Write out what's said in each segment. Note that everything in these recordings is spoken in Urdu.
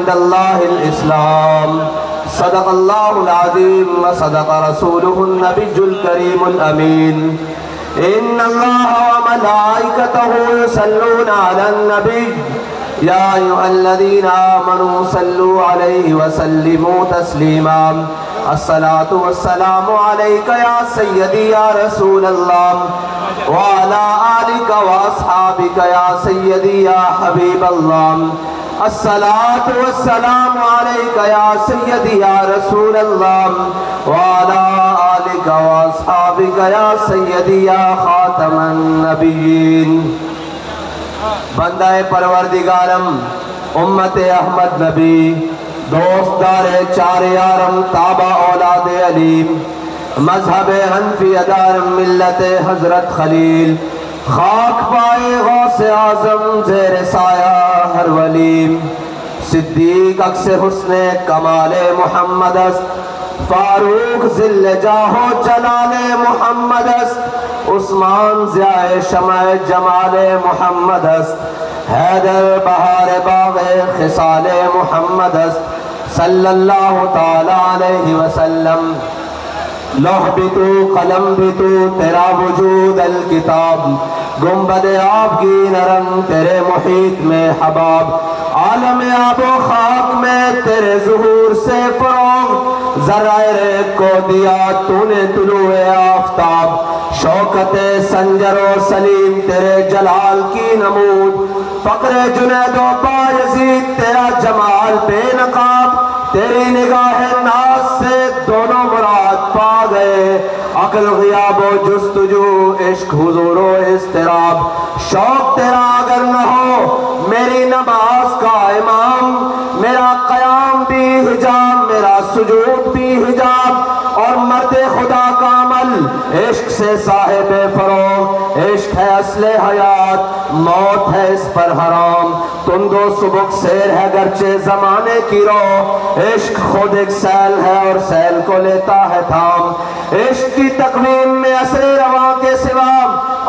عند الله الإسلام. صدق الله العظيم وصدق رسوله النبي الكريم الأمين. إن الله وملائكته يصلون على النبي يا أيها الذين آمنوا صلوا عليه وسلموا تسليما. الصلاة والسلام عليك يا سيدي يا رسول الله وعلى آلك وأصحابك يا سيدي يا حبيب الله. الصلاة والسلام عليك يا سيدي يا رسول الله وعلى آلك وأصحابك يا سيدي يا خاتم النبيين. بندہ پروردگارم امت احمد نبی دوستدار چار یارم تابع اولاد علیم مذہب حنفی ادارم ملت حضرت خلیل خاک پائے غوث اعظم زیر سایہ ہر ولیم. صدیق عکس حسن کمال محمد است فاروق ذل جاہ و جلال محمد است عثمان ضیاء شمع جمال محمد است حیدر بہار باغ خصال محمد است صلی اللہ تعالی علیہ وسلم. لوح بھی تو قلم بھی تو تیرا وجود الکتاب گنبد آب کی نرم تیرے محیط میں حباب عالم آب و خاک میں تیرے ظہور سے فروغ ذرائع کو دیا تو نے طلوع آفتاب شوکت سنجر و سلیم تیرے جلال کی نمود فقر جنید و بایزید تیرا جمال بے نقاب تیری نگاہ ناز سے دونوں مراد پا گئے عقل غیاب و جستجو عشق حضور و اضطراب. شوق تیرا اگر نہ ہو میری نماز کا امام میرا قیام بھی حجاب میرا سجود بھی حجاب اور مرد خدا کا عمل عشق سے صاحب فروغ عشق ہے اصل حیات موت ہے اس پر حرام. تند و سبک سیر ہے گرچہ زمانے کی رو عشق خود ایک سیل ہے اور سیل کو لیتا ہے تھام. عشق کی تقویم میں اثر رواں کے سوا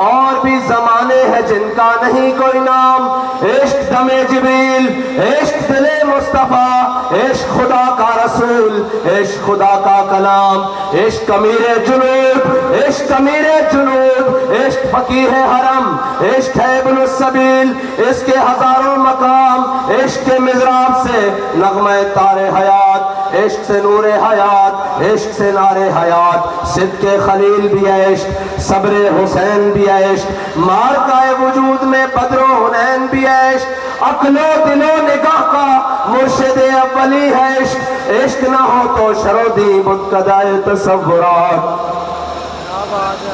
اور بھی زمانے ہیں جن کا نہیں کوئی نام. عشق دم جبریل عشق دل مصطفیٰ عشق خدا کا رسول عشق خدا کا کلام عشق امیر جنوب عشق امیر جنوب عشق فقیہ حرم عشق ہے ابن السبیل اس کے ہزاروں مقام عشق کے مضراب سے نغمہ تار حیات عشق سے نور حیات عشق سے نار حیات صدق خلیل بھی ہے عشق صبر حسین بھی ہے عشق مارکہ وجود میں بدر و حنین بھی ہے عشق عقل و دل و نگاہ کا مرشد اولی ہے عشق عشق نہ ہو تو شرودی بت قدائے تصورات.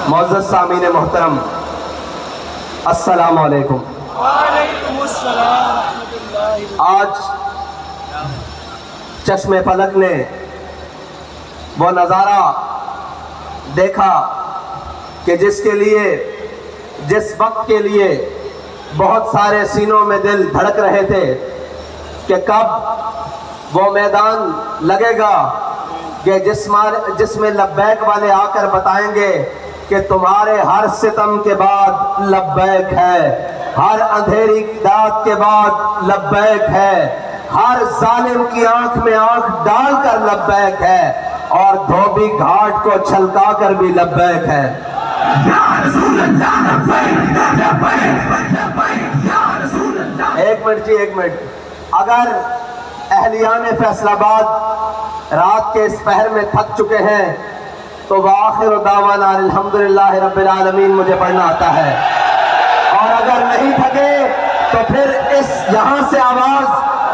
معزز سامعین محترم السلام علیکم. وعلیکم السلام. آج چشم فلک نے وہ نظارہ دیکھا کہ جس کے لیے جس وقت کے لیے بہت سارے سینوں میں دل دھڑک رہے تھے کہ کب وہ میدان لگے گا کہ جس میں لبیک والے آ کر بتائیں گے کہ تمہارے ہر ستم کے بعد لبیک ہے ہر اندھیری داد کے بعد لبیک ہے ہر ظالم کی آنکھ میں آنکھ ڈال کر لبیک ہے اور دھوبی گھاٹ کو چھلکا کر بھی لبیک ہے. ایک منٹ جی ایک منٹ. اگر اہلیان فیصل آباد رات کے اس پہر میں تھک چکے ہیں تو وآخر دعوانا الحمدللہ رب العالمین مجھے پڑھنا آتا ہے اور اگر نہیں تھکے تو پھر یہاں سے آواز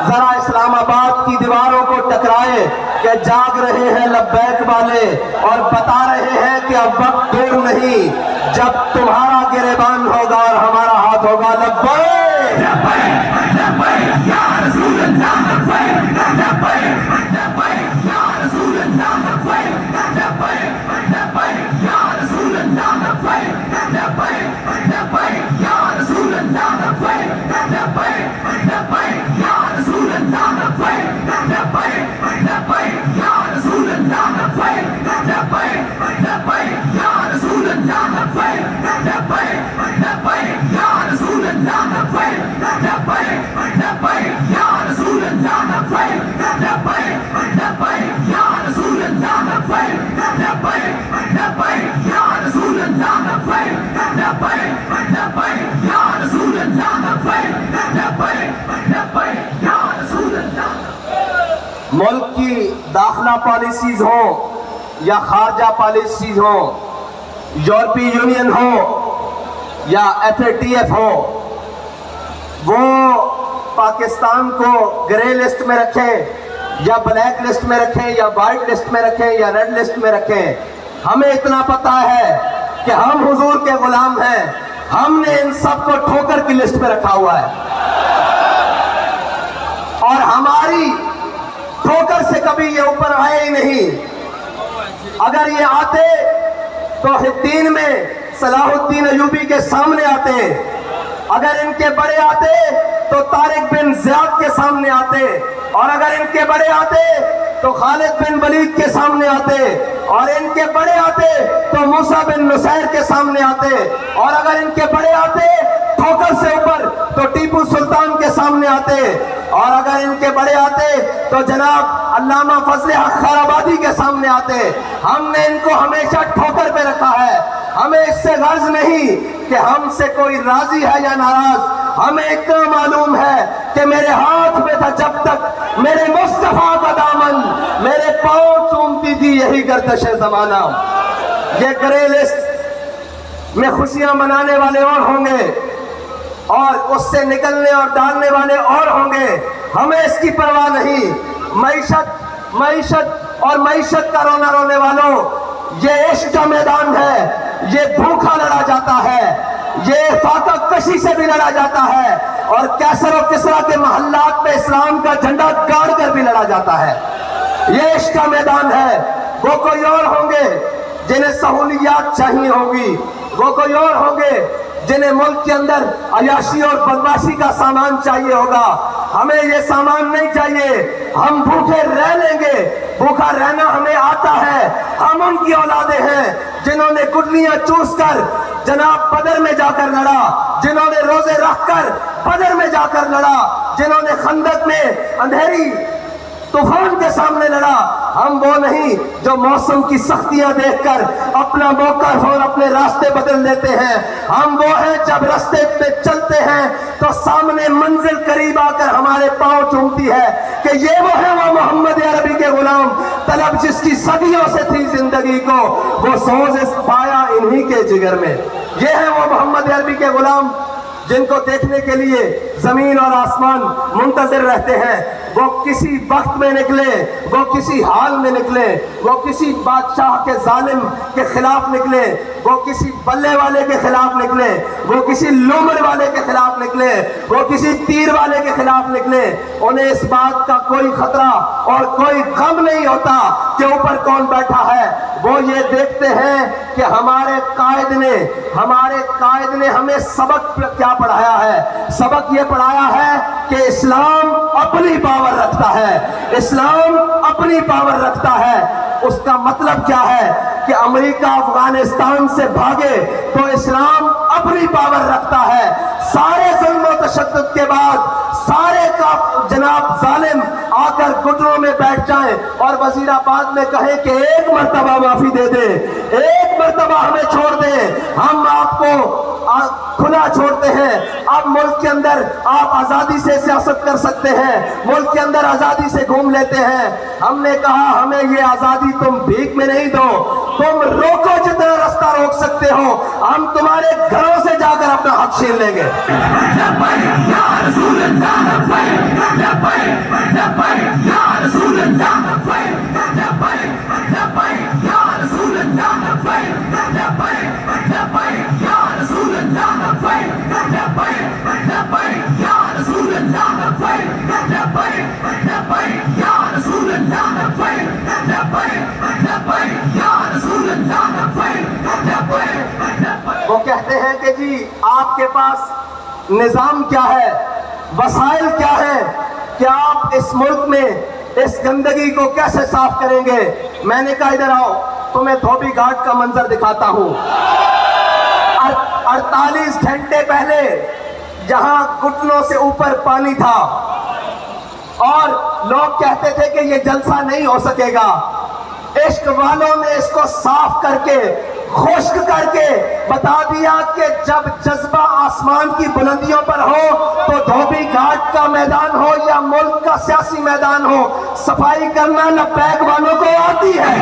ذرا اسلام آباد کی دیواروں کو ٹکرائے کہ جاگ رہے ہیں لبیک والے اور بتا رہے ہیں کہ اب وقت دور نہیں جب تمہارا گریبان ہوگا اور ہمارا ہاتھ ہوگا. لبیک لبیک یا رسول اللہ لبیک لبیک لبیک یا رسول اللہ لبیک لبیک لبیک یا رسول اللہ لبیک لبیک لبیک یا رسول اللہ لبیک لبیک لبیک یا رسول اللہ لبیک لبیک لبیک یا رسول اللہ لبیک لبیک لبیک یا رسول اللہ لبیک لبیک لبیک یا رسول اللہ لبیک لبیک ملک کی داخلہ پالیسیز ہوں یا خارجہ پالیسیز ہوں، یورپی یونین ہو یا FATF ہو، وہ پاکستان کو گرے لسٹ میں رکھیں یا بلیک لسٹ میں رکھیں یا وائٹ لسٹ میں رکھیں یا ریڈ لسٹ میں رکھیں، ہمیں اتنا پتہ ہے کہ ہم حضور کے غلام ہیں. ہم نے ان سب کو ٹھوکر کی لسٹ پہ رکھا ہوا ہے، اور ہماری ٹھوکر سے کبھی یہ اوپر آئے ہی نہیں. اگر یہ آتے تو حدین میں صلاح الدین ایوبی کے سامنے آتے، اگر ان کے بڑے آتے تو طارق بن زیاد کے سامنے آتے، اور اگر ان کے بڑے آتے تو خالد بن ولید کے سامنے آتے، اور ان کے بڑے آتے تو موسیٰ بن نصیر کے سامنے آتے، اور اگر ان کے بڑے آتے ٹھوکر سے اوپر تو ٹیپو سلطان کے سامنے آتے، اور اگر ان کے بڑے آتے تو جناب علامہ فضل حق خیر آبادی کے سامنے آتے. ہم نے ان کو ہمیشہ ٹھوکر پہ رکھا ہے. ہمیں اس سے غرض نہیں کہ ہم سے کوئی راضی ہے یا ناراض. ہمیں اتنا معلوم ہے کہ میرے ہاتھ میں تھا جب تک میرے مصطفیٰ کا دامن، میرے پاؤں چومتی تھی یہی گردش زمانہ. یہ گرے لسٹ میں خوشیاں منانے والے اور ہوں گے، اور اس سے نکلنے اور ڈالنے والے اور ہوں گے. ہمیں اس کی پرواہ نہیں. معیشت کا رونا رونے والوں، یہ عشق کا میدان ہے. یہ بھوکا لڑا جاتا ہے، یہ فاقہ کشی سے بھی لڑا جاتا ہے، اور کیسر و کسرا کے محلات پہ اسلام کا جھنڈا گاڑ کر بھی لڑا جاتا ہے. یہ عشق کا میدان ہے. وہ کوئی اور ہوں گے جنہیں سہولیات چاہیے ہوں گی، وہ کوئی اور ہوں گے جنہیں ملک کے اندر عیاشی اور بدمعاشی کا سامان چاہیے ہوگا. ہمیں یہ سامان نہیں چاہیے. ہم بھوکے رہ لیں گے، بھوکا رہنا ہمیں آتا ہے. ہم ان کی اولادیں ہیں جنہوں نے گٹلیاں چوس کر جناب بدر میں جا کر لڑا، جنہوں نے روزے رکھ کر بدر میں جا کر لڑا، جنہوں نے خندق میں اندھیری طوفان کے سامنے لڑا. ہم وہ نہیں جو موسم کی سختیاں دیکھ کر اپنا موقف اور اپنے راستے بدل دیتے ہیں. ہم وہ ہیں جب راستے پہ چلتے ہیں تو سامنے منزل قریب آ کر ہمارے پاؤں چومتی ہے کہ یہ وہ ہے، وہ محمد عربی کے غلام طلب جس کی صدیوں سے تھی زندگی کو، وہ سوز پایا انہی کے جگر میں. یہ ہے وہ محمد عربی کے غلام جن کو دیکھنے کے لیے زمین اور آسمان منتظر رہتے ہیں. وہ کسی وقت میں نکلے، وہ کسی حال میں نکلے، وہ کسی بادشاہ کے ظالم کے خلاف نکلے، وہ کسی بلے والے کے خلاف نکلے، وہ کسی لومڑ والے کے خلاف نکلے، وہ کسی تیر والے کے خلاف نکلے. انہیں اس بات کا کوئی خطرہ اور کوئی غم نہیں ہوتا کہ اوپر کون بیٹھا ہے. وہ یہ دیکھتے ہیں کہ ہمارے قائد نے ہمیں سبق کیا پڑھایا ہے. سبق یہ پڑھایا ہے کہ اسلام اپنی پاور رکھتا ہے، اسلام اپنی پاور رکھتا ہے. اس کا مطلب کیا ہے کہ امریکہ افغانستان سے بھاگے تو اسلام اپنی پاور رکھتا ہے. سارے ظلم و تشدد کے بعد سارے کا جناب ظالم آ کر گھٹنوں میں بیٹھ جائیں اور وزیر آباد میں کہیں کہ ایک مرتبہ معافی دے دیں، ایک مرتبہ ہمیں چھوڑ دیں، ہم آپ کو کھلا چھوڑتے ہیں. اب ملک کے اندر آپ آزادی سے سیاست کر سکتے ہیں، ملک کے اندر آزادی سے گھوم لیتے ہیں. ہم نے کہا ہمیں یہ آزادی تم بھیک میں نہیں دو، تم روکو جتنا راستہ روک سکتے ہو، ہم تمہارے گھروں سے جا کر اپنا حق چھین لیں گے. وہ کہتے ہیں کہ جی آپ کے پاس نظام کیا ہے، وسائل کیا ہے کہ آپ اس ملک میں اس گندگی کو کیسے صاف کریں گے. میں نے کہا ادھر آؤ، تمہیں دھوبی گھاٹ کا منظر دکھاتا ہوں. 48 گھنٹے پہلے جہاں گھٹنوں سے اوپر پانی تھا اور لوگ کہتے تھے کہ یہ جلسہ نہیں ہو سکے گا، عشق والوں نے اس کو صاف کر کے خشک کر کے بتا دیا کہ جب جذبہ آسمان کی بلندیوں پر ہو تو دھوبی گھاٹ کا میدان ہو یا ملک کا سیاسی میدان ہو، صفائی کرنا لبیک والوں کو آتی ہے۔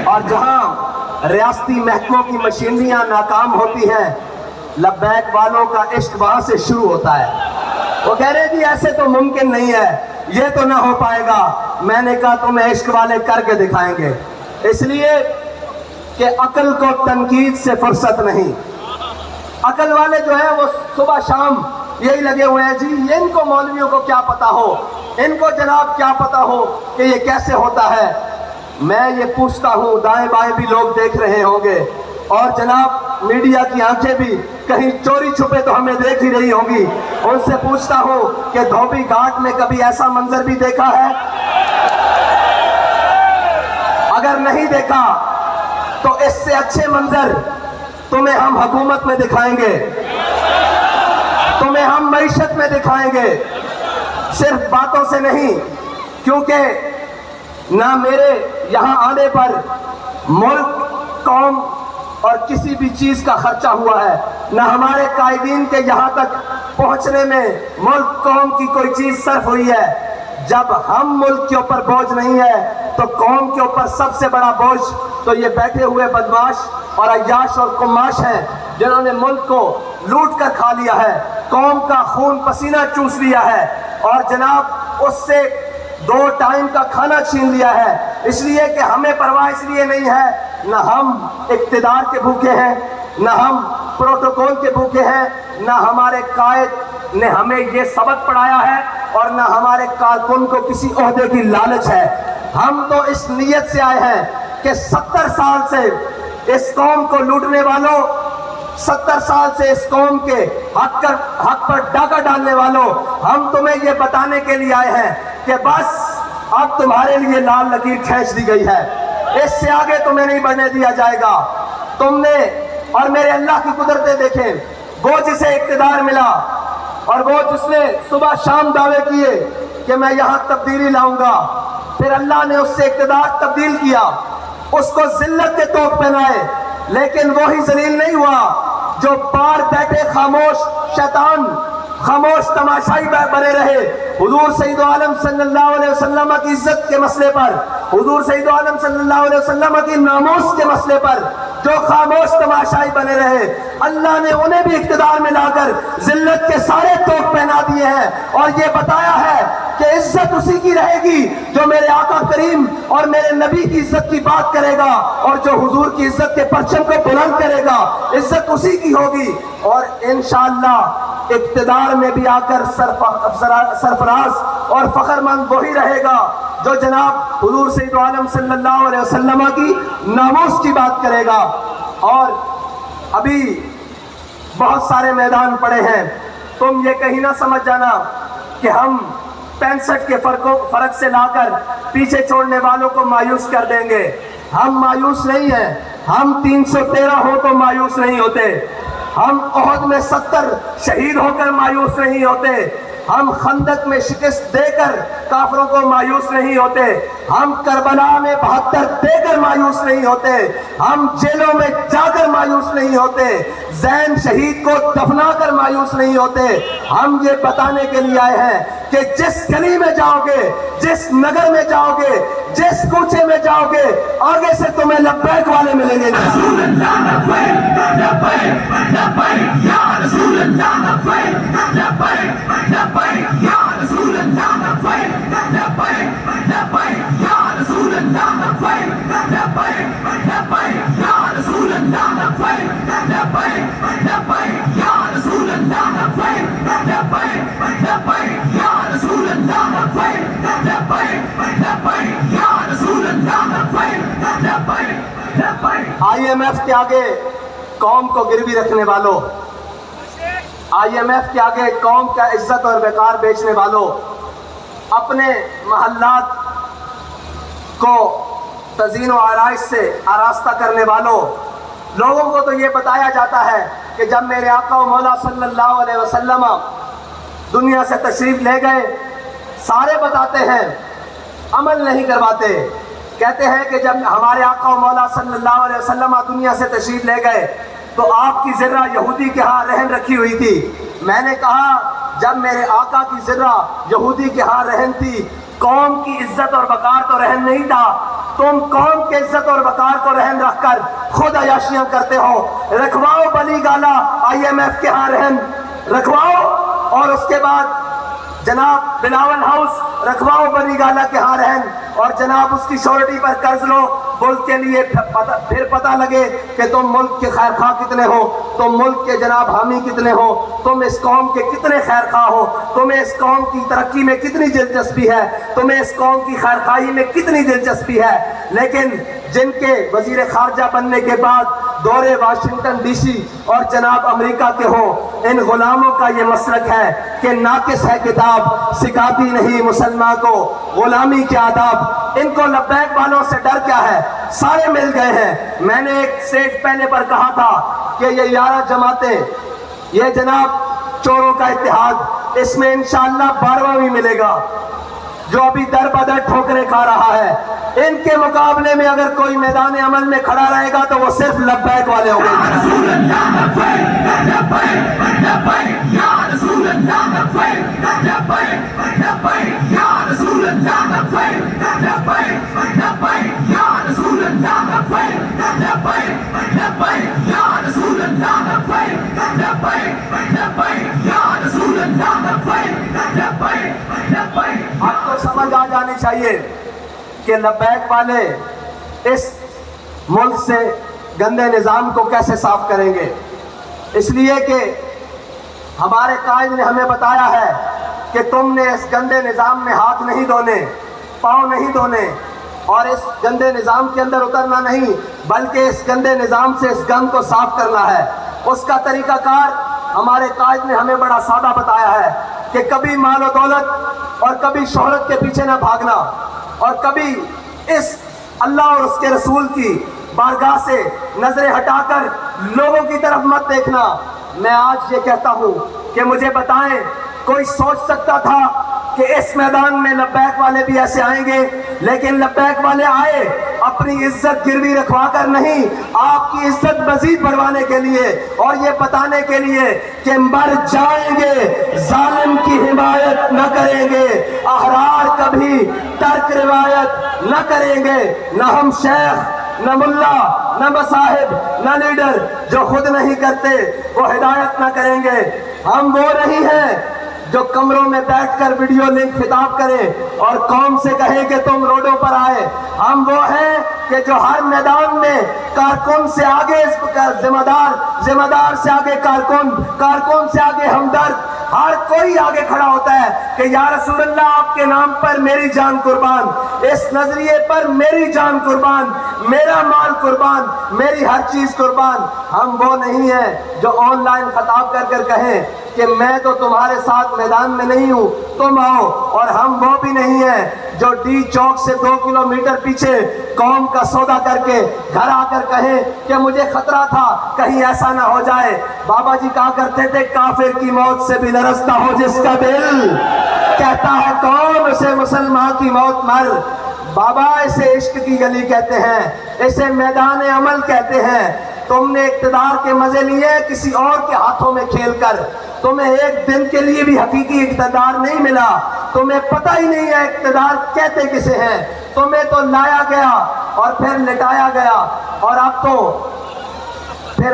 اور جہاں ریاستی محکموں کی مشینریاں ناکام ہوتی ہیں، لبیک والوں کا عشق وہاں سے شروع ہوتا ہے۔ وہ کہہ رہے جی ایسے تو ممکن نہیں ہے، یہ تو نہ ہو پائے گا۔ میں نے کہا تمہیں عشق والے کر کے دکھائیں گے، اس لیے کہ عقل کو تنقید سے فرصت نہیں۔ عقل والے جو ہیں وہ صبح شام یہی لگے ہوئے ہیں جی ان کو مولویوں کو کیا پتا ہو، ان کو جناب کیا پتا ہو کہ یہ کیسے ہوتا ہے۔ میں یہ پوچھتا ہوں، دائیں بائیں بھی لوگ دیکھ رہے ہوں گے اور جناب میڈیا کی آنکھیں بھی کہیں چوری چھپے تو ہمیں دیکھ ہی رہی ہوں گی، ان سے پوچھتا ہوں کہ دھوبی گھاٹ میں کبھی ایسا منظر بھی دیکھا ہے؟ اگر نہیں دیکھا تو اس سے اچھے منظر تمہیں ہم حکومت میں دکھائیں گے، تمہیں ہم معیشت میں دکھائیں گے، صرف باتوں سے نہیں، کیونکہ نہ میرے یہاں آنے پر ملک، قوم اور کسی بھی چیز کا خرچہ ہوا ہے، نہ ہمارے قائدین کے یہاں تک پہنچنے میں ملک، قوم کی کوئی چیز صرف ہوئی ہے۔ جب ہم ملک کے اوپر بوجھ نہیں ہے تو قوم کے اوپر سب سے بڑا بوجھ تو یہ بیٹھے ہوئے بدماش اور عیاش اور قماش ہیں، جنہوں نے ملک کو لوٹ کر کھا لیا ہے، قوم کا خون پسینہ چوس لیا ہے اور جناب اس سے 2 ٹائم کا کھانا چھین لیا ہے۔ اس لیے کہ ہمیں پرواہ اس لیے نہیں ہے، نہ ہم اقتدار کے بھوکے ہیں، نہ ہم پروٹوکول کے بھوکے ہیں، نہ ہمارے قائد نے ہمیں یہ سبق پڑھایا ہے اور نہ ہمارے کارکن کو کسی عہدے کی لالچ ہے۔ ہم تو اس نیت سے آئے ہیں کہ 70 سال سے اس قوم کو لوٹنے والوں، 70 سال سے اس قوم کے حق پر ڈاکہ ڈالنے والوں، ہم تمہیں یہ بتانے کے لیے آئے ہیں کہ بس اب تمہارے لیے لال لکیر کھینچ دی گئی ہے، اس سے آگے تمہیں نہیں بڑھنے دیا جائے گا۔ تم نے اور میرے اللہ کی قدرتیں دیکھیں، وہ جسے اقتدار ملا اور وہ جس نے صبح شام دعوے کیے کہ میں یہاں تبدیلی لاؤں گا، پھر اللہ نے اس سے اقتدار تبدیل کیا، اس کو ذلت کے طوق پہنائے، لیکن وہی ذلیل نہیں ہوا جو پار بیٹھے خاموش شیطان، خاموش تماشائی بنے رہے۔ حضور سید عالم صلی اللہ علیہ وسلم کی عزت کے مسئلے پر، حضور سید عالم صلی اللہ علیہ وسلم کی ناموس کے مسئلے پر جو خاموش تماشائی بنے رہے، اللہ نے انہیں بھی اقتدار میں لا کر ذلت کے سارے طوق پہنا دیے ہیں اور یہ بتایا ہے کہ عزت اسی کی رہے گی جو میرے آقا کریم اور میرے نبی کی عزت کی بات کرے گا اور جو حضور کی عزت کے پرچم کو بلند کرے گا، عزت اسی کی ہوگی اور انشاءاللہ اقتدار میں بھی آ کر سرفراز اور فخر مند وہی رہے گا جو جناب حضور سید عالم صلی اللہ علیہ وسلم کی ناموس کی بات کرے گا۔ اور ابھی بہت سارے میدان پڑے ہیں، تم یہ کہیں نہ سمجھ جانا کہ ہم 65 کے فرق سے لا کر پیچھے چھوڑنے والوں کو مایوس کر دیں گے۔ ہم مایوس نہیں ہیں، ہم 313 ہو تو مایوس نہیں ہوتے، ہم احد میں 70 شہید ہو کر مایوس نہیں ہوتے، ہم خندق میں شکست دے کر کافروں کو مایوس نہیں ہوتے، ہم کربلا میں 72 دے کر مایوس نہیں ہوتے، ہم جیلوں میں جا کر مایوس نہیں ہوتے، زین شہید کو دفنا کر مایوس نہیں ہوتے۔ ہم یہ بتانے کے لیے آئے ہیں کہ جس گلی میں جاؤ گے، جس نگر میں جاؤ گے، جس کوچے میں جاؤ گے، آگے سے تمہیں لبیک والے ملیں گے۔ رسول اللہ لبیک لبیک لبیک یا رسول اللہ لبیک لبیک لبیک یا رسول اللہ لبیک لبیک لبیک یا رسول اللہ لبیک لبیک لبیک یا رسول اللہ لبیک لبیک لبیک یا رسول اللہ لبیک لبیک لبیک یا رسول اللہ لبیک لبیک لبیک یا رسول اللہ لبیک لبیک لبیک۔ آئی ایم ایف کے آگے قوم کو گروی رکھنے والوں، آئی ایم ایف کے آگے قوم کا عزت اور وقار بیچنے والوں، اپنے محلات کو تزئین و آرائش سے آراستہ کرنے والوں لوگوں کو تو یہ بتایا جاتا ہے کہ جب میرے آقا و مولا صلی اللہ علیہ وسلم دنیا سے تشریف لے گئے، سارے بتاتے ہیں، عمل نہیں کرواتے، کہتے ہیں کہ جب ہمارے آقا و مولا صلی اللہ علیہ وسلم دنیا سے تشریف لے گئے تو آپ کی ذرہ یہودی کے ہاں رہن رکھی ہوئی تھی۔ میں نے کہا جب میرے آقا کی ذرہ یہودی کے ہاں رہن تھی، قوم کی عزت اور وقار تو رہن نہیں تھا، تم قوم کے عزت اور وقار کو رہن رکھ کر خود عیاشیاں کرتے ہو۔ رکھواؤ بلی گالا IMF کے ہاں رہن رکھواؤ، اور اس کے بعد جناب بلاول ہاؤس رکھواؤ بلی گالا کے ہاں رہن، اور جناب اس کی شورٹی پر قرض لو ملک کے لیے، پھر پتہ لگے کہ تم ملک کے خیر خواہ کتنے ہو، تم ملک کے جناب حامی کتنے ہو، تم اس قوم کے کتنے خیر خواہ ہو، تمہیں اس قوم کی ترقی میں کتنی دلچسپی ہے، تمہیں اس قوم کی خیر خواہی میں کتنی دلچسپی ہے۔ لیکن جن کے وزیر خارجہ بننے کے بعد دورے واشنگٹن ڈی سی اور جناب امریکہ کے ہوں، ان غلاموں کا یہ مسلک ہے کہ ناقص ہے کتاب، سکھاتی نہیں مسلمان کو غلامی کے آداب۔ ان کو لبیک والوں سے ڈر کیا ہے؟ سارے مل گئے ہیں۔ میں نے ایک سٹیج پہلے پر کہا تھا کہ یہ 11 جماعتیں، یہ جناب چوروں کا اتحاد، اس میں انشاءاللہ 12واں بھی ملے گا جو ابھی در بدر ٹھوکریں کھا رہا ہے۔ ان کے مقابلے میں اگر کوئی میدان عمل میں کھڑا رہے گا تو وہ صرف لبیک والے ہوں گے۔ اب تو سمجھ آ جانی چاہیے کہ لبیک والے اس ملک سے گندے نظام کو کیسے صاف کریں گے، اس لیے کہ ہمارے قائد نے ہمیں بتایا ہے کہ تم نے اس گندے نظام میں ہاتھ نہیں دھونے، پاؤں نہیں دھونے، اور اس گندے نظام کے اندر اترنا نہیں، بلکہ اس گندے نظام سے اس گند کو صاف کرنا ہے۔ اس کا طریقہ کار ہمارے قائد نے ہمیں بڑا سادہ بتایا ہے کہ کبھی مال و دولت اور کبھی شہرت کے پیچھے نہ بھاگنا، اور کبھی اس اللہ اور اس کے رسول کی بارگاہ سے نظریں ہٹا کر لوگوں کی طرف مت دیکھنا۔ میں آج یہ کہتا ہوں کہ مجھے بتائیں کوئی سوچ سکتا تھا کہ اس میدان میں لبیک والے بھی ایسے آئیں گے؟ لیکن لبیک والے آئے اپنی عزت گروی رکھوا کر نہیں، آپ کی عزت مزید بڑھوانے کے لیے، اور یہ بتانے کے لیے کہ مر جائیں گے ظالم کی حمایت نہ کریں گے، احرار کبھی ترک روایت نہ کریں گے۔ نہ ہم شیخ، نہ ملا، نہ مصاحب، نہ لیڈر جو خود نہیں کرتے وہ ہدایت نہ کریں گے۔ ہم وہ نہیں ہیں جو کمروں میں بیٹھ کر ویڈیو لنک خطاب کریں اور قوم سے کہیں کہ تم روڈوں پر آئے۔ ہم وہ ہیں کہ جو ہر میدان میں کارکن سے آگے ذمہ دار سے آگے کارکن سے آگے ہمدرد، ہر کوئی آگے کھڑا ہوتا ہے کہ یا رسول اللہ آپ کے نام پر میری جان قربان، اس نظریے پر میری جان قربان، میرا مال قربان، میری ہر چیز قربان۔ ہم وہ نہیں ہیں جو آن لائن خطاب کر کر کہیں کہ میں تو تمہارے ساتھ میدان میں نہیں ہوں، تم آؤ، اور ہم وہ بھی نہیں ہیں جو ڈی چوک سے 2 کلومیٹر پیچھے قوم کا سودا کر کے گھر آ کر کہیں کہ مجھے خطرہ تھا کہیں ایسا نہ ہو جائے۔ بابا جی کہا کرتے تھے کافر کی موت سے بھی لرزتا ہو جس کا دل، کہتا ہے کون اسے مسلمان کی موت مر۔ بابا اسے عشق کی گلی کہتے ہیں، اسے میدان عمل کہتے ہیں۔ تم نے اقتدار کے مزے لیے کسی اور کے ہاتھوں میں کھیل کر، تمہیں ایک دن کے لیے بھی حقیقی اقتدار نہیں ملا، تمہیں پتہ ہی نہیں ہے اقتدار کہتے کسے ہیں۔ تمہیں تو لایا گیا اور پھر لٹایا گیا، اور اب تو پھر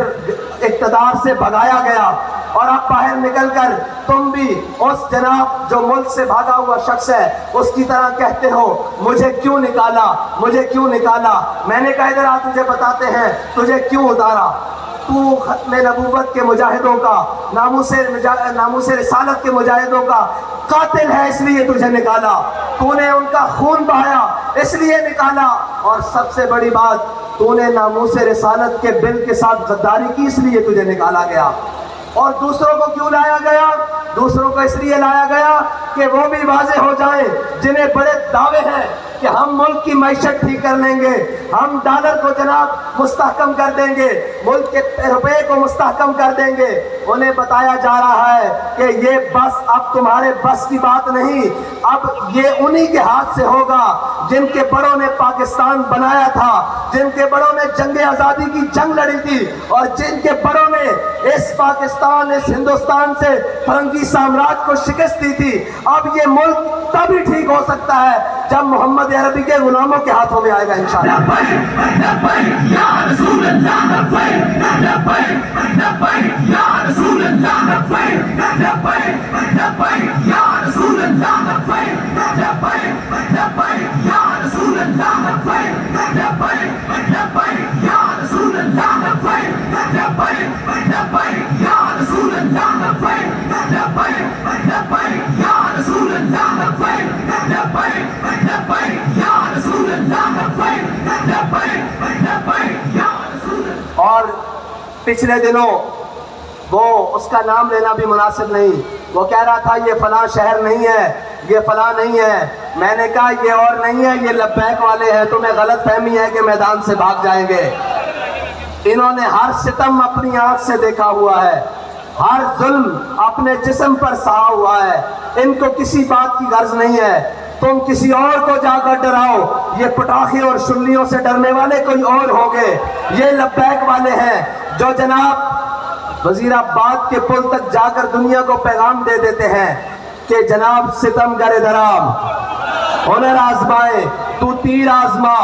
اقتدار سے بھگایا گیا، اور اب باہر نکل کر تم بھی اس جناب جو ملک سے بھاگا ہوا شخص ہے اس کی طرح کہتے ہو مجھے کیوں نکالا، مجھے کیوں نکالا۔ میں نے کہا ادھر آ، تجھے بتاتے ہیں تجھے کیوں اتارا۔ تو ختم نبوت کے مجاہدوں کا، ناموس رسالت کے مجاہدوں کا قاتل ہے، اس لیے تجھے نکالا۔ تو نے ان کا خون بہایا اس لیے نکالا، اور سب سے بڑی بات تو نے ناموس رسالت کے بل کے ساتھ غداری کی اس لیے تجھے نکالا گیا۔ اور دوسروں کو کیوں لایا گیا؟ دوسروں کو اس لیے لایا گیا کہ وہ بھی واضح ہو جائیں جنہیں بڑے دعوے ہیں کہ ہم ملک کی معیشت ٹھیک کر لیں گے، ہم ڈالر کو جناب مستحکم کر دیں گے، ملک کے روپے کو مستحکم کر دیں گے۔ انہیں بتایا جا رہا ہے کہ یہ بس اب تمہارے بس کی بات نہیں، اب یہ انہی کے ہاتھ سے ہوگا جن کے بڑوں نے پاکستان بنایا تھا، جن کے بڑوں نے جنگ آزادی کی جنگ لڑی تھی، اور جن کے بڑوں نے اس پاکستان، اس ہندوستان سے فرنگی سامراج کو شکست دی تھی۔ اب یہ ملک تب ہی ٹھیک ہو سکتا ہے جب محمد عربی کے غلاموں کے ہاتھوں میں آئے گا انشاءاللہ۔ اور پچھلے دنوں وہ اس کا نام لینا بھی مناسب نہیں، وہ کہہ رہا تھا یہ فلاں شہر نہیں ہے، یہ فلاں نہیں ہے۔ میں نے کہا یہ اور نہیں ہے، یہ لبیک والے ہیں، تمہیں غلط فہمی ہے کہ میدان سے بھاگ جائیں گے۔ انہوں نے ہر ستم اپنی آنکھ سے دیکھا ہوا ہے، ہر ظلم اپنے جسم پر سہا ہوا ہے، ان کو کسی بات کی غرض نہیں ہے۔ تم کسی اور کو جا کر ڈراؤ، یہ پٹاخے اور شلیوں سے ڈرنے والے کوئی اور ہوگے۔ یہ لبیک والے ہیں جو جناب وزیر آباد کے پل تک جا کر دنیا کو پیغام دے دیتے ہیں کہ جناب ستم گر درام، ہنر آزمائے، تو تیر آزما،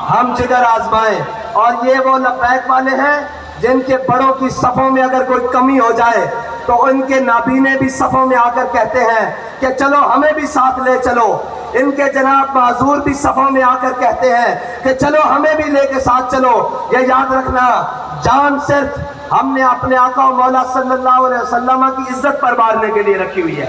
ہم جگر آزمائیں۔ اور یہ وہ لبیک والے ہیں جن کے بڑوں کی صفوں میں اگر کوئی کمی ہو جائے تو ان کے نابینے بھی صفوں میں آ کر کہتے ہیں کہ چلو ہمیں بھی ساتھ لے چلو۔ ان کے جناب معذور بھی صفوں میں آ کر کہتے ہیں کہ چلو ہمیں بھی لے کے ساتھ چلو۔ یہ یاد رکھنا، جان صرف ہم نے اپنے آقا و مولا صلی اللہ علیہ وسلم کی عزت پر مارنے کے لیے رکھی ہوئی ہے،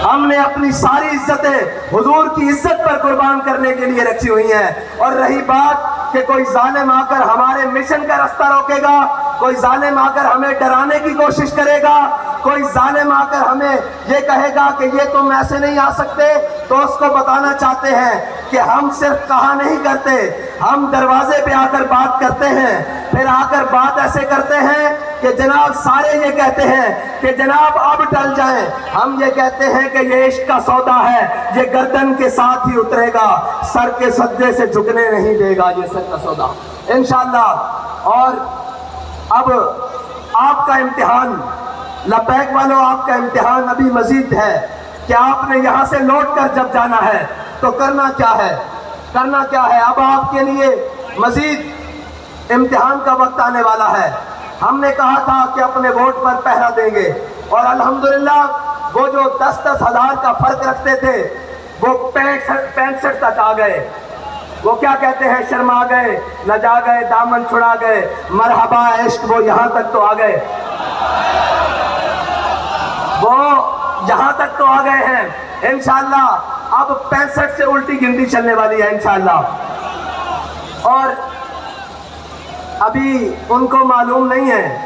ہم نے اپنی ساری عزتیں حضور کی عزت پر قربان کرنے کے لیے رکھی ہوئی ہیں۔ اور رہی بات کہ کوئی ظالم آ کر ہمارے مشن کا رستہ روکے گا، کوئی ظالم آ کر ہمیں ڈرانے کی کوشش کرے گا، کوئی ظالم آ کر ہمیں یہ کہے گا کہ یہ تم ایسے نہیں آ سکتے، تو اس کو بتانا چاہتے ہیں کہ ہم صرف کہا نہیں کرتے، ہم دروازے پہ آ کر بات کرتے ہیں، پھر آ کر بات ایسے کرتے ہیں کہ جناب سارے یہ کہتے ہیں کہ جناب اب ٹل جائیں۔ ہم یہ کہتے ہیں کہ یہ عشق کا سودا ہے، یہ گردن کے ساتھ ہی اترے گا، سر کے سجدے سے جھکنے نہیں دے گا یہ سر کا سودا انشاءاللہ۔ اور اب آپ کا امتحان، لبیک والوں، آپ کا امتحان ابھی مزید ہے کہ آپ نے یہاں سے لوٹ کر جب جانا ہے تو کرنا کیا ہے، کرنا کیا ہے۔ اب آپ کے لیے مزید امتحان کا وقت آنے والا ہے۔ ہم نے کہا تھا کہ اپنے ووٹ پر پہرا دیں گے، اور الحمدللہ وہ جو 10-10 ہزار کا فرق رکھتے تھے وہ 65 تک آ گئے۔ وہ کیا کہتے ہیں، شرما گئے، لجا گئے، دامن چھڑا گئے، مرحبا عشق، وہ یہاں تک تو آ گئے، وہ یہاں تک تو آ گئے ہیں انشاءاللہ۔ اب 65 سے الٹی گنتی چلنے والی ہے انشاءاللہ۔ اور ابھی ان کو معلوم نہیں ہے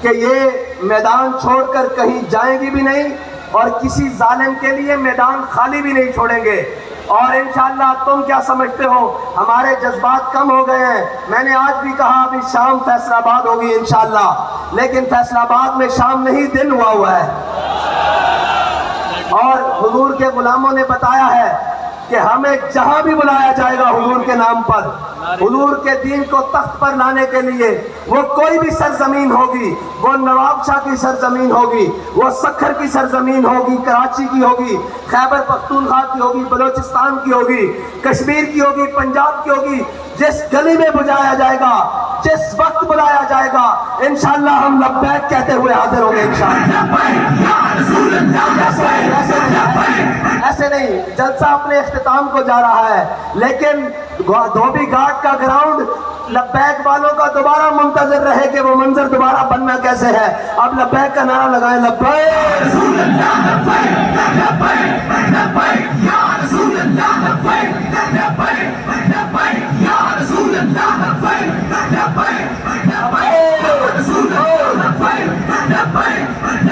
کہ یہ میدان چھوڑ کر کہیں جائیں گی بھی نہیں، اور کسی ظالم کے لیے میدان خالی بھی نہیں چھوڑیں گے۔ اور انشاءاللہ تم کیا سمجھتے ہو، ہمارے جذبات کم ہو گئے ہیں۔ میں نے آج بھی کہا ابھی شام فیصل آباد ہوگی انشاءاللہ، لیکن فیصل آباد میں شام نہیں دن ہوا ہے۔ اور حضور کے غلاموں نے بتایا ہے کہ ہمیں جہاں بھی بلایا جائے گا حضور کے نام پر، حضور کے دین کو تخت پر لانے کے لیے، وہ کوئی بھی سرزمین ہوگی، وہ نواب شاہ کی سرزمین ہوگی، وہ سکھر کی سرزمین ہوگی، کراچی کی ہوگی، خیبر پختونخوا کی ہوگی، بلوچستان کی ہوگی، کشمیر کی ہوگی، پنجاب کی ہوگی، جس گلی میں بجایا جائے گا، جس وقت بلایا جائے گا، انشاءاللہ ہم لبیک کہتے ہوئے حاضر ہوں گے انشاءاللہ۔ ایسے نہیں، جلسہ اپنے اختتام کو جا رہا ہے، لیکن دھوبی گھاٹ کا گراؤنڈ لبیک والوں کا دوبارہ منتظر رہے کہ وہ منظر دوبارہ بننا کیسے ہے۔ اب لبیک کا نعرہ لگائیں، لبیک رسول اللہ، لبیک لبیک لبیک یا رسول اللہ، لبیک لبیک لبیک یا رسول اللہ، لبیک لبیک لبیک یا رسول اللہ، لبیک لبیک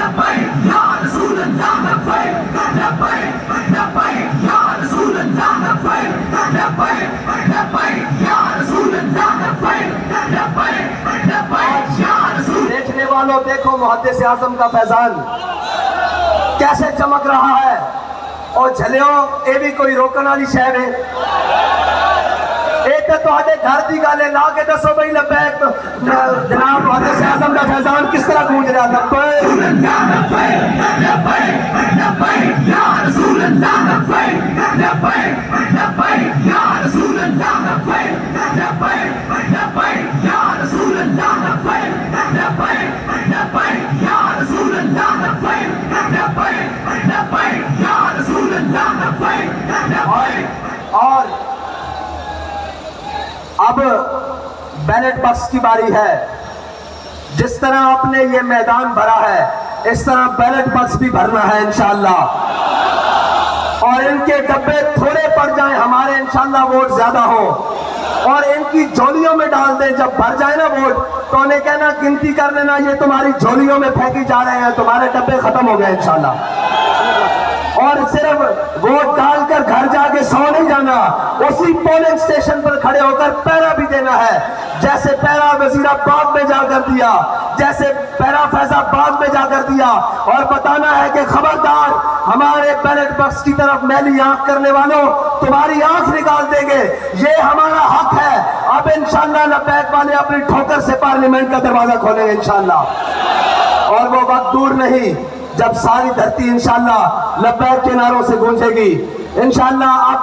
چلو دیکھو محدث اعظم کا فیضان کیسے چمک رہا ہے، اور جھلیو یہ بھی کوئی روکن والی شہر ہے؟ ایک تو آدھے گھر دی گالے لا کے دسو بھائی لبیک جناب محدث اعظم کا فیضان کس طرح گونج رہا تھا؟ اور اب بیلٹ باکس کی باری ہے. جس طرح آپ نے یہ میدان بھرا ہے اس طرح بیلٹ باکس بھی بھرنا ہے انشاءاللہ، اور ان کے ڈبے تھوڑے پڑ جائیں، ہمارے انشاءاللہ ووٹ زیادہ ہوں، اور ان کی جھولیوں میں ڈال دیں. جب بھر جائے نا ووٹ تو انہیں کہنا گنتی کر لینا، یہ تمہاری جھولیوں میں پھینکی جا رہے ہیں، تمہارے ڈبے ختم ہو گئے انشاءاللہ. اور صرف ووٹ ڈال کر گھر جا کے سو نہیں جانا، اسی پولنگ سٹیشن پر کھڑے ہو کر پیرا بھی دینا ہے، جیسے پیرا وزیر آباد میں جا کر دیا، جیسے پیرا فیض آباد میں جا کر دیا، اور بتانا ہے کہ خبردار ہمارے بیلٹ باکس کی طرف میلی آنکھ کرنے والوں تمہاری آنکھ نکال دیں گے، یہ ہمارا حق ہے. اب انشاءاللہ لبیک والے اپنی ٹھوکر سے پارلیمنٹ کا دروازہ کھولیں گے انشاءاللہ، اور وہ وقت دور نہیں جب ساری دھرتی انشاءاللہ لبیک کے نعروں سے گونجے گی. انشاءاللہ اب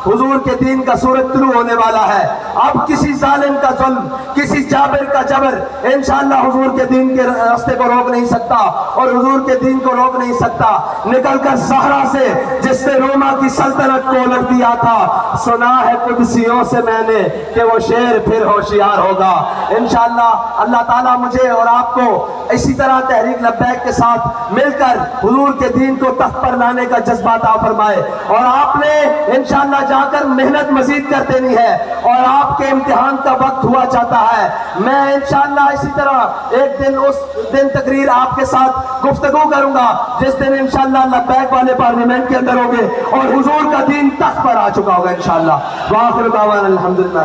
حضور کے دین کا سورج طلوع ہونے والا ہے. اب کسی ظالم کا ظلم، کسی جابر کا جبر انشاءاللہ حضور کے دین کے راستے کو روک نہیں سکتا، اور حضور کے دین کو روک نہیں سکتا. نکل کر صحرا سے جس نے روما کی سلطنت کو الٹ دیا تھا، سنا ہے قدسیوں سے میں نے کہ وہ شیر پھر ہوشیار ہوگا. انشاءاللہ اللہ تعالیٰ مجھے اور آپ کو اسی طرح تحریک لبیک کے ساتھ مل کر حضور کے دین کو تخت پر لانے کا جذبہ عطا فرمائے. اور آپ نے انشاءاللہ جا کر محنت مزید کر دینی ہے، اور آپ کے امتحان کا وقت ہوا چاہتا ہے. میں انشاءاللہ اسی طرح ایک دن اس دن تقریر آپ کے ساتھ گفتگو کروں گا جس دن انشاءاللہ لبیک والے پارلیمنٹ کے اندر ہوگے اور حضور کا دین تخت پر آ چکا ہوگا انشاءاللہ. وآخر دعوانا الحمدللہ.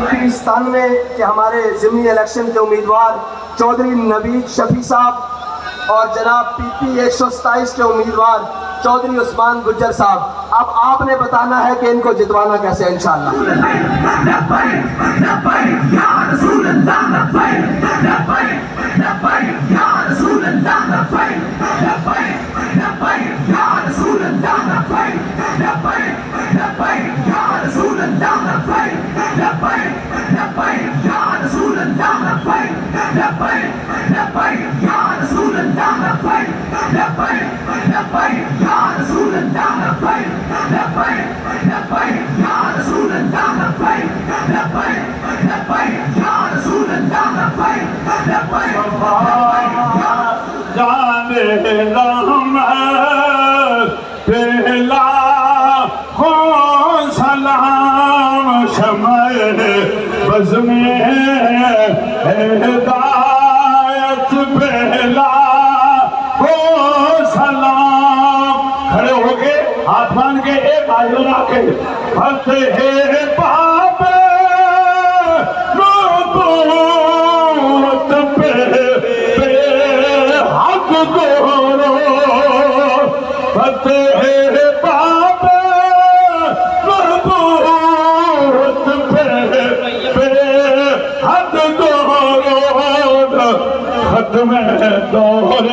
پی 97 کے ہمارے ضمنی الیکشن کے امیدوار چودھری نوید شفیع صاحب اور جناب پی 127 کے امیدوار چودھری عثمان گجر صاحب، اب آپ نے بتانا ہے کہ ان کو جتوانا کیسے انشاءاللہ. سلام شمع بز میں ہدایت پہلا ہو سلام. کھڑے ہو کے ہاتھ مان کے ایک آج بنا کے فتح باب نبوت پہ حق گورو، فتح باب نبوت پہ حق گورو، ختم دور